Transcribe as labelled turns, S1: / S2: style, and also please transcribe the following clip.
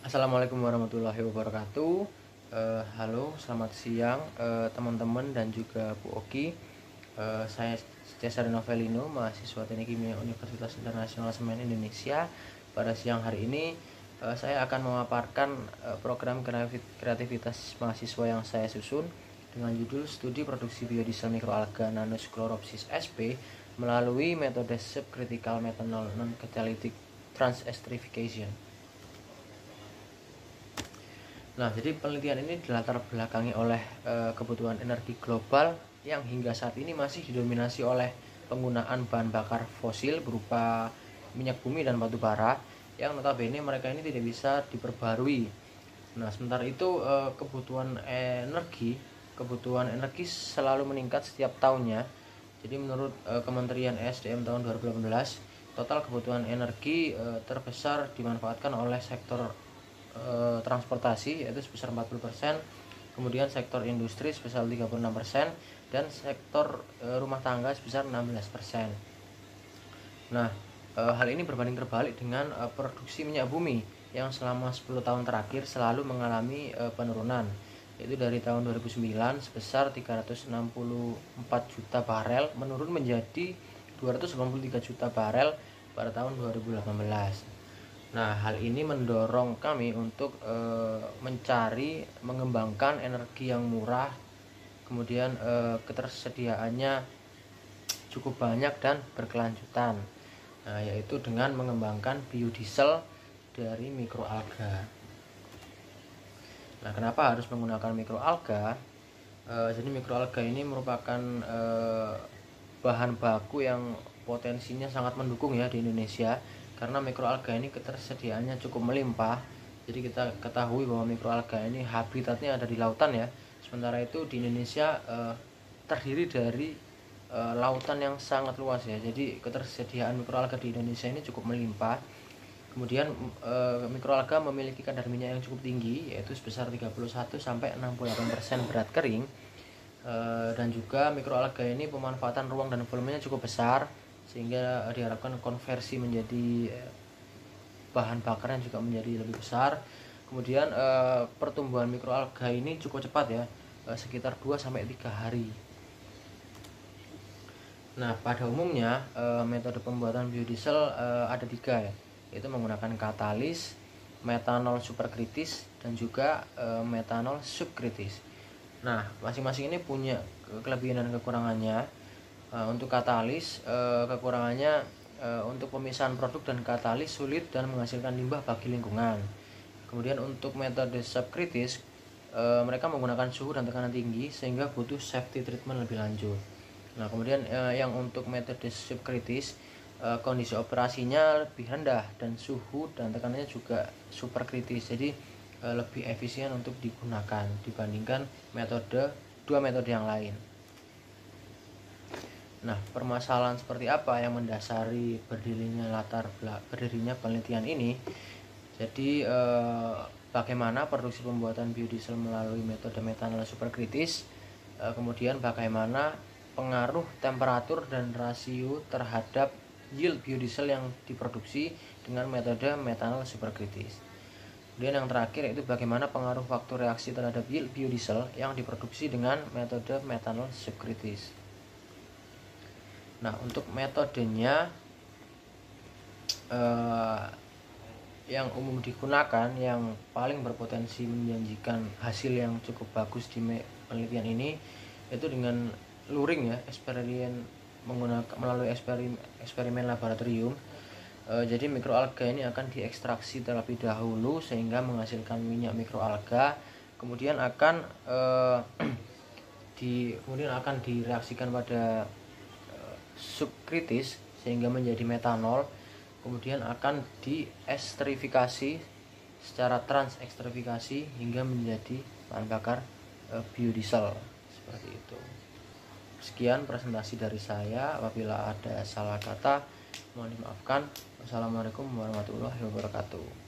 S1: Assalamualaikum warahmatullahi wabarakatuh. Halo, selamat siang teman-teman dan juga Bu Oki. Saya Cesar Novelino, mahasiswa Teknik Kimia Universitas Internasional Semen Indonesia. Pada siang hari ini saya akan memaparkan program kreativitas mahasiswa yang saya susun dengan judul Studi Produksi Biodiesel Mikroalga Nanoschleropsis sp melalui metode subcritical methanol non-catalytic transestrification. Nah, jadi penelitian ini dilatar belakangi oleh kebutuhan energi global yang hingga saat ini masih didominasi oleh penggunaan bahan bakar fosil berupa minyak bumi dan batu bara yang notabene mereka ini tidak bisa diperbarui. Nah, sementara itu kebutuhan energi selalu meningkat setiap tahunnya. Jadi menurut Kementerian ESDM tahun 2018, total kebutuhan energi terbesar dimanfaatkan oleh sektor transportasi yaitu sebesar 40%, kemudian sektor industri sebesar 36%, dan sektor rumah tangga sebesar 16%. Nah, hal ini berbanding terbalik dengan produksi minyak bumi yang selama 10 tahun terakhir selalu mengalami penurunan, yaitu dari tahun 2009 sebesar 364 juta barel menurun menjadi 283 juta barel pada tahun 2018. Nah, hal ini mendorong kami untuk mengembangkan energi yang murah, kemudian ketersediaannya cukup banyak dan berkelanjutan. Nah, yaitu dengan mengembangkan biodiesel dari mikroalga. Nah, kenapa harus menggunakan mikroalga? Jadi mikroalga ini merupakan bahan baku yang potensinya sangat mendukung ya di Indonesia, karena mikroalga ini ketersediaannya cukup melimpah. Jadi kita ketahui bahwa mikroalga ini habitatnya ada di lautan ya. Sementara itu di Indonesia terdiri dari lautan yang sangat luas ya. Jadi ketersediaan mikroalga di Indonesia ini cukup melimpah. Kemudian mikroalga memiliki kadar minyak yang cukup tinggi, yaitu sebesar 31-68% berat kering. Dan juga mikroalga ini pemanfaatan ruang dan volumenya cukup besar, sehingga diharapkan konversi menjadi bahan bakarnya juga menjadi lebih besar. Kemudian pertumbuhan mikroalga ini cukup cepat ya, sekitar 2-3 hari. Nah, pada umumnya metode pembuatan biodiesel ada 3 ya, yaitu menggunakan katalis, metanol superkritis, dan juga metanol subkritis. Nah, masing-masing ini punya kelebihan dan kekurangannya. Untuk katalis, kekurangannya untuk pemisahan produk dan katalis sulit dan menghasilkan limbah bagi lingkungan. Kemudian untuk metode subkritis, mereka menggunakan suhu dan tekanan tinggi sehingga butuh safety treatment lebih lanjut. Nah, kemudian yang untuk metode subkritis, kondisi operasinya lebih rendah dan suhu dan tekanannya juga superkritis. Jadi lebih efisien untuk digunakan dibandingkan dua metode yang lain. Nah, permasalahan seperti apa yang mendasari berdirinya penelitian ini? Jadi bagaimana produksi pembuatan biodiesel melalui metode metanol superkritis, kemudian bagaimana pengaruh temperatur dan rasio terhadap yield biodiesel yang diproduksi dengan metode metanol superkritis. Kemudian yang terakhir yaitu bagaimana pengaruh faktor reaksi terhadap yield biodiesel yang diproduksi dengan metode metanol subkritis. Nah, untuk metodenya yang umum digunakan, yang paling berpotensi menjanjikan hasil yang cukup bagus di penelitian ini, itu dengan luring ya, melalui eksperimen laboratorium. Jadi mikroalga ini akan diekstraksi terlebih dahulu sehingga menghasilkan minyak mikroalga, kemudian akan direaksikan pada subkritis sehingga menjadi metanol, kemudian akan diesterifikasi secara transekstrifikasi hingga menjadi bahan bakar biodiesel seperti itu. Sekian presentasi dari saya, apabila ada salah kata mohon dimaafkan. Wassalamualaikum warahmatullahi wabarakatuh.